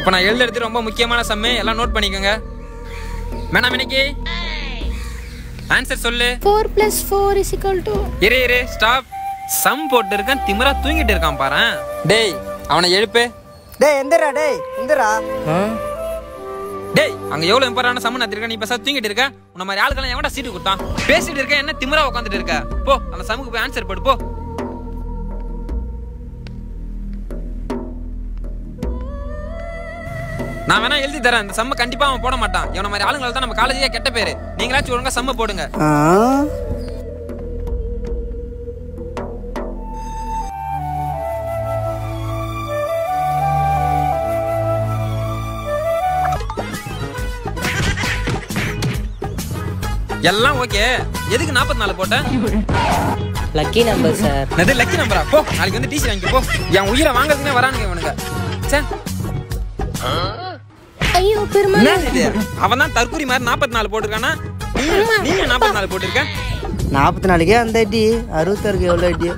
இப்போ நான் எழுதுறது ரொம்ப முக்கியமான சம்மு, எல்லாம் நோட் பண்ணிக்கோங்க. மேடம் இன்னைக்கு ஆன்சர் சொல்லு. 4 + 4 = இரு ஸ்டாப். சம் போட்டு இருக்கான், திமிரா தூங்கிட்டு இருக்கான் பாரு. டேய் அவனை எழுப்பு. டேய் எந்திரா, டேய் எந்திரா. டேய் அங்க எவ்வளவு இம்பார்ட்டன்டான சம்மு நடத்திருக்க, நீ பேச தூங்கிட்டு இருக்க. உன்ன மாதிரி ஆளுக்கெல்லாம் எவன்டா சீட்டு கொடுத்தான்? பேசிட்டு இருக்க, என்ன திமிரா உட்காந்துட்டு இருக்க? போ அந்த சம்முக்கு போய் ஆன்சர் போடு போ. நான் வேணா எழுதி தரேன், இந்த சம்ம கண்டிப்பா அவன் போட மாட்டான். இவன மாதிரி ஆளுங்களால தான் நம்ம காலேஜே கெட்ட பேரு. நீங்களாச்சும் ஒழுங்கா சம்ம போடுங்க. எல்லாம் ஓகே. எதுக்கு 44 போட்ட? Lucky number sir. அது லக்கி நம்பரா? போ நாளைக்கு வந்து டிசி வாங்கி போ. என் உயிரை வாங்குறதுனே வரானுங்க இவனுங்க. ச்சே. ஐயோ பெருமாள். அவன் தான் தற்குறி மாதிரி 44 போட்டுருக்கானா? நீ 44 போட்டுருக்க? 44க்கு அந்த அடி, 66க்கு எவ்வளவு அடி?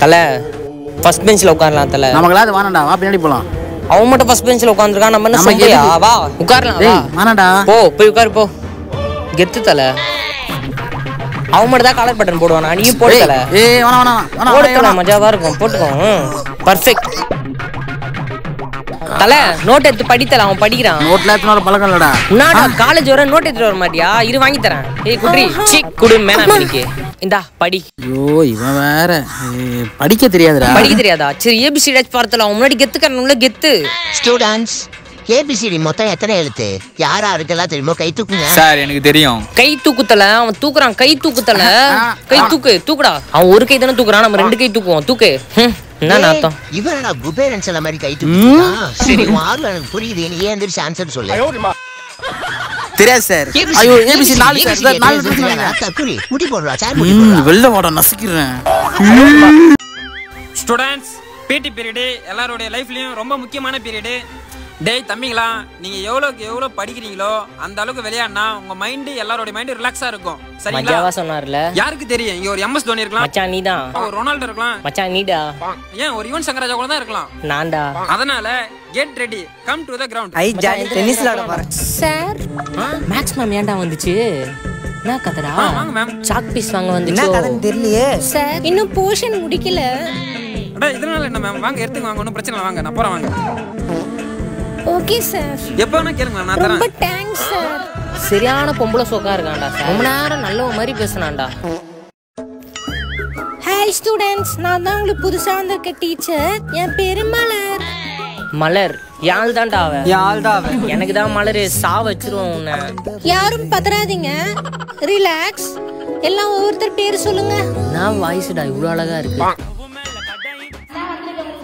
தல ஃபர்ஸ்ட் பெஞ்ச்ல உட்காரலாம் தல. நமக்குலாம் அது வேணாம்டா, வா பின்னாடி போலாம். அவன் மட்டும் ஃபர்ஸ்ட் பெஞ்ச்ல உட்கார்ந்திருக்கான், நம்ம என்ன சொல்றியா? வா உட்காரலாம். வா வேணாம்டா. போ போய் உட்காரு போ. கெத்து தல. அவன் மட்டும் தான் கலர் பட்டன் போடுவானா, நீயும் போடு தல. ஏய் வேணாம் போடுடா, மஜாவா இருக்கும், போட்டுக்கோ. பர்ஃபெக்ட் தல. நோட் எடுத்து படித்தல, அவன் படிக்கிறான். நோட்ல எடுத்து வர பழக்கம் இல்லடா. என்னடா காலேஜ் வர நோட் எடுத்து வர மாட்டியா? இரு வாங்கி தரேன். ஏய் குட்ரி சீ குடு மேனாமிக்கு. இந்தா படி. ஐயோ இவன் வேற படிக்க தெரியாதுடா. படிக்க தெரியாதா? சரி ஏபிசிடி பார்த்தல, அவன் முன்னாடி கெத்து கண்ணனுல கெத்து. ஸ்டூடண்ட்ஸ், ஏபிசிடி மொத்தம் எத்தனை எழுத்து? யாரா இருக்கலாம் தெரியுமோ? கை தூக்குங்க. சார் எனக்கு தெரியும். கை தூக்குத்தல, அவன் தூக்குறான். கை தூக்குத்தல, கை தூக்குடா. அவன் ஒரு கை தானே தூக்குறான், நம்ம 2 கை தூக்குவோம். தூக்கு. என்ன அர்த்தம்? இவனடா குபேரன் சில மாதிரி கை தூக்குறான். சரி ஆர்ல எனக்கு புரியுது, நீ ஏன் எந்திரிச்சு ஆன்சர் சொல்லு. தெரியாது சார். ஐயோ ஏபிசி 4 சார். 4 தக்குரி முடி போடுறா, சார் முடி போடுறா. வெள்ள வாடா நசிக்கிறேன். ஸ்டூடண்ட்ஸ், பிடி பீரியட் எல்லாரோட லைஃப்லயும் ரொம்ப முக்கியமான பீரியட். டேய் தம்பிங்களா, நீங்க எவ்வளவு படிக்கிறீங்களோ அந்த அளவுக்கு விளையாடினா உங்க மைண்ட், எல்லாரோட மைண்ட் ரிலாக்ஸா இருக்கும். சரிங்களா? மஜாவா சொன்னார்ல. யாருக்கு தெரியும், இங்க ஒரு எம்எஸ் தோனி இருக்கலாம், மச்சான் நீதான். ஒரு ரொனால்டோ இருக்கலாம், மச்சான் நீடா. ஏன் ஒரு யுவன் சங்கர் ராஜா கூட தான் இருக்கலாம். நான்டா. அதனால get ready, come to the ground. I jolly டென்னிஸ்ல ஆட போறேன் சார். மேக்ஸ் மேம் ஏன்டா வந்துச்சு? என்ன கதடா? வாங்க மேம். சாக் பீஸ் வாங்க வந்துச்சு. என்ன கதைன்னு தெரியலையே சார். இன்னும் போர்ஷன் முடிக்கல. அட இதனால என்ன மேம், வாங்க எடுத்துங்க, வாங்க, ஒன்றும் பிரச்சனை இல்லை, வாங்க நான் போறேன், வாங்க. Okay sir. எப்போ வேணா கேளுங்க, நான் தரேன். ரொம்ப தேங்க்ஸ் சார். சரியான பொம்பளை சோக்கா இருக்கான்டா. ரொம்ப நேரம் நல்ல மாதிரி பேசுனான்டா. ஹாய் ஸ்டூடண்ட்ஸ், நான் தான் உங்களுக்கு புதுசா வந்திருக்க டீச்சர். என் பேரு மலர். மலர் யாழ் தான்டா அவ. யாழ்டா அவ. எனக்கு தான் மலர், சா வச்சிருவோம் உன்னை. யாரும் பதறாதீங்க, ரிலாக்ஸ். எல்லாம் ஒவ்வொருத்தர் பேர் சொல்லுங்க. நான் வாய்ஸ்டா இவ்வளவு அழகா இருக்கு.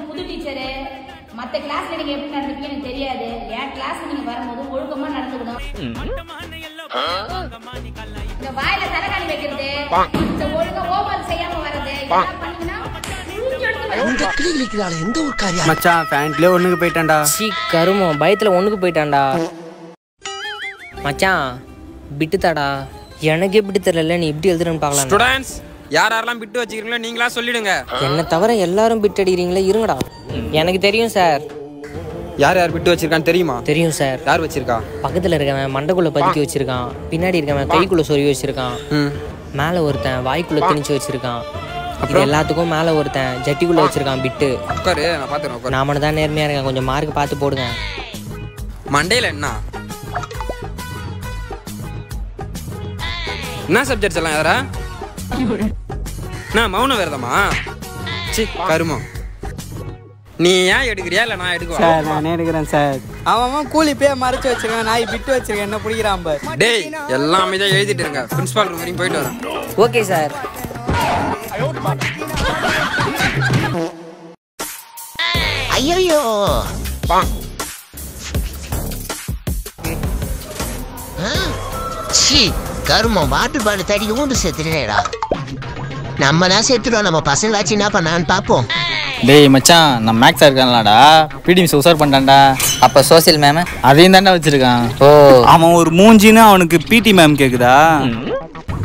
புது டீச்சரு, மற்ற கிளாஸ்ல நீங்க எப்படி நடந்துப்பீங்க எனக்கு தெரியாது. என் கிளாஸ் நீங்க வரும்போது ஒழுக்கமா நடந்துக்கணும். இந்த வாயில தலகாணி வைக்கிறது, இந்த ஒழுங்கா ஹோம்வொர்க் செய்யாம வர்றது, இதெல்லாம் பண்ணீங்கன்னா எந்த ஒரு காரியம்? மச்சான் பேண்ட்லயே ஒண்ணுக்கு போயிட்டான்டா. சீ கருமம், பயத்துல ஒண்ணுக்கு போயிட்டான்டா. மச்சான் பிட்டுதாடா. எனக்கு எப்படி தெரியல, நீ எப்படி எழுதுறன்னு பார்க்கலாம். ஸ்டூடண்ட்ஸ், யாரெல்லாம் பிட்டு வச்சுக்கிறீங்களோ நீங்களா சொல்லிடுங்க. என்ன தவிர எல்லாரும் பிட் அடிக்கிறீங்களே, இருங்கடா. எனக்கு தெரியும் சார். யார் யார் பிட்டு வச்சிருக்கான்னு தெரியுமா? தெரியும் சார். யார் வச்சிருக்கா? பக்கத்துல இருக்கவன் மண்டைக்குள்ள பதுக்கி வச்சிருக்கான், பின்னாடி இருக்கவன் கைக்குள்ள சொருவி வச்சிருக்கான், மேல ஒருத்தன் வாய்க்குள்ள திணிச்சு வச்சிருக்கான், இது எல்லாத்துக்கும் மேல ஒருத்தன் ஜட்டிக்குள்ள வச்சிருக்கான் பிட்டு. உட்காரு, நான் பாத்துறேன். நான் மட்டும் தான் நேர்மையா இருக்கேன், கொஞ்சம் மார்க் பார்த்து போடுங்க. மண்டேல என்ன சப்ஜெக்ட்ஸ் எல்லாம் யாரா? நான் மௌன விரதமா? சி கருமம். நீ ஏன் எடுக்கிறியா இல்ல நான் எடுக்கவா? சார் நானே எடுக்கிறேன் சார். அவன் கூலி போய் மறைச்சு வச்சிருக்கான், நாய் பிட்டு வச்சிருக்கேன், என்ன பிடிக்கிறான் பார். டேய் எல்லாமே தான் எழுதிட்டு இருங்க, பிரின்சிபால் ரூம் வரைக்கும் போயிட்டு வரேன். Okay sir. ஐயோ சி கருமம், வாட்டர் பாட்டில் தடி ஊண்டு சேர்த்துட்டேடா. நம்ம தான் சேர்த்துடுவோம், நம்ம பசங்களாச்சு என்ன பண்ணான்னு பார்ப்போம். டேய் மச்சான், நம்ம மேக்ஸ் இருக்கான்லடா, பிடி மிஸ் உசார் பண்ணிட்டான்டா. அப்ப சோசியல் மேம் அதையும் தாண்டா வச்சிருக்கான். ஓ அவன் ஒரு மூஞ்சின்னு அவனுக்கு பிடி மேம் கேக்குதா?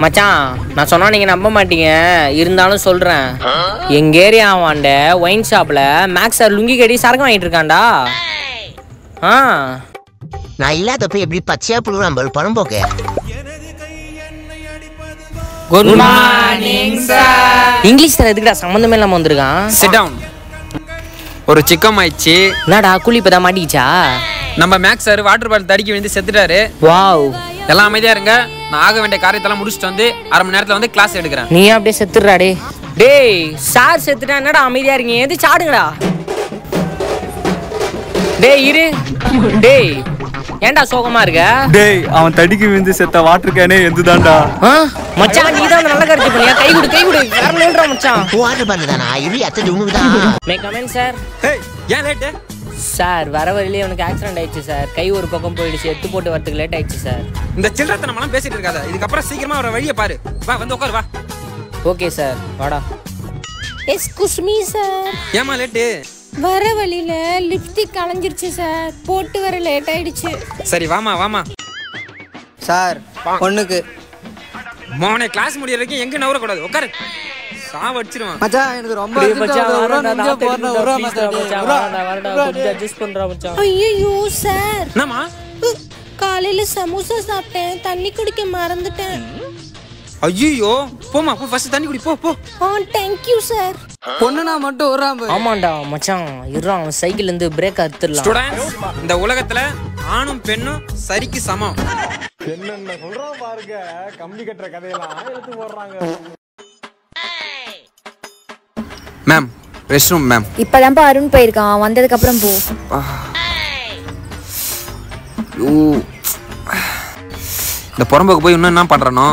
மச்சான் நான் சொன்னா நீங்க நம்ப மாட்டீங்க, இருந்தாலும் சொல்றேன். எங்க ஏரியா வாண்ட ஒயின் ஷாப்ல மேக்ஸ் சார் லுங்கி கட்டி சரக்கு வாங்கிட்டு இருக்கான்டா. நான் இல்லாதப்ப எப்படி பச்சையா புழு நம்ம பணம் போக்க. Good morning sir. English sir எதுக்குடா சம்பந்தமே இல்லாம வந்திருக்கான்? Sit down. ஒரு சிக்கம் ஆயிடுச்சு. என்னடா கூலி இப்பதான் மாட்டிக்கிச்சா? நம்ம மேக்ஸ் சார் வாட்டர் பாட்டில் தடுக்கி விழுந்து செத்துட்டாரு. வாவ். எல்லாம் அமைதியா இருங்க. நான் ஆக வேண்டிய காரியத்தெல்லாம் முடிச்சுட்டு வந்து அரை மணி நேரத்துல வந்து கிளாஸ் எடுக்கிறேன். நீ அப்படியே செத்துடுறா. டேய் சார் செத்துட்டா என்னடா அமைதியா இருக்கீங்க? எது சாடுங்கடா. டேய் இரு. டேய் ஏன்டா சோகமா இருக்க? டேய் அவன் தடிக்கு விழுந்து செத்த வாட்டர் கேனே எந்துதான்டா. மச்சான் நீ தான் நல்ல கரெக்ட் பண்ணியா? கை கொடு வேற லெவல்டா மச்சான். வாட்டர் பாட்டில் தானா? இரு அத்தை உனக்குதான். மே கமெண்ட் சார். ஏய் ஏன் லேட்? சார் வர வழியிலே அவனுக்கு ஆக்சிடென்ட் ஆயிடுச்சு சார். கை ஒரு பக்கம் போயிடுச்சு. எடுத்து போட்டு வரதுக்கு லேட் ஆயிடுச்சு சார். இந்த சில்லறத்தை நம்மலாம் பேசிட்டு இருக்காத. இதுக்கப்புறம் சீக்கிரமா ஒரு வழியை பாரு. வா வந்து உட்காரு வா. ஓகே சார் வாடா. Excuse me sir. ஏமா லேட்டு? வர வழியில லிப்ஸ்டிக் கலைஞ்சிருச்சு சார். போட்டு வர லேட் ஆயிடுச்சு. சரி வாமா. சார் பொண்ணுக்கு. மோனே கிளாஸ் முடியற வரைக்கும் எங்க நவர கூடாது. உட்காரு. சாவ அடிச்சிடுவான். மச்சான் எனக்கு ரொம்ப ஐயோ சார். என்னம்மா? காலையில சமோசா சாப்பிட்டேன், தண்ணி குடிக்க மறந்துட்டேன். ஐயோ போமா போ, ஃபர்ஸ்ட் தண்ணி குடி போ. Thank you sir. பொண்ணுனா மட்டும் வராம. ஆமாண்டா மச்சான் இருறான். அவன் சைக்கிள்ல இருந்து பிரேக் அறுத்துடலாம். ஸ்டூடண்ட்ஸ், இந்த உலகத்துல ஆணும் பெண்ணும் சரிக்கு சமம். என்னென்ன சொல்றான் பாருங்க. கம்பி கட்டுற கதையெல்லாம் எடுத்து போடுறாங்க. Ma'am rest room ma'am. இப்பதான்ப்பா அருண் போயிருக்கான், வந்ததுக்கு அப்புறம் போ. இந்த புறம்போக்கு போய் இன்னும் என்ன பண்றனோ?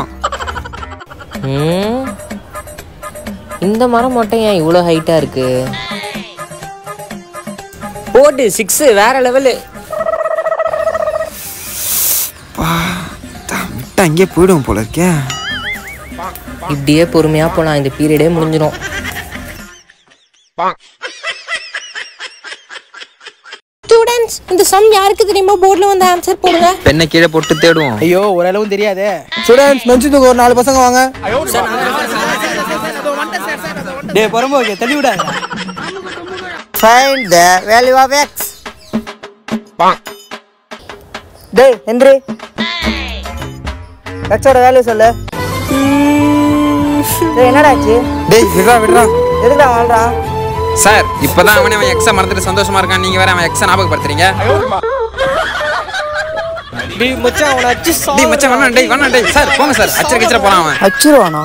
இந்த மரம் மட்டும் ஏன் இவ்வளோ ஹைட்டா இருக்கு? போட்டு 6 வேற லெவலு. அங்கே போயிடும் போல இருக்கே. இப்படியே பொறுமையா போலாம், இந்த பீரியடே முடிஞ்சிடும். ஸ்டூடண்ட்ஸ், இந்த சம் யாருக்கு தெரியுமா? போர்ட்ல வந்து ஆன்சர் போடுங்க. பெண்ணை கீழே போட்டு தேடுவோம். ஐயோ ஒரு அளவும் தெரியாதே. ஸ்டூடண்ட்ஸ் மென்ஷனுக்கு ஒரு 4 பசங்க வாங்க. டேய் பொறம்போக்கு தள்ளி விடாத. Find the value of x. டேய் ஹென்றி, x ஓட வேல்யூ சொல்லு. டேய் என்னடா ஆச்சு? டேய் விடுறா. எதுக்குடா வாழ்றா? சார் இப்பதான் அவன் எக்ஸா மறந்துட்டு சந்தோஷமா இருக்கான். நீங்க வேற அவன் எக்ஸா ஞாபகப்படுத்துறீங்க. டேய் மச்சான் அவன அடிச்சு டேய் மச்சான் வேணாம். டேய் சார் போங்க சார். அச்சர கச்சர போறான் அவன். அச்சிருவானா?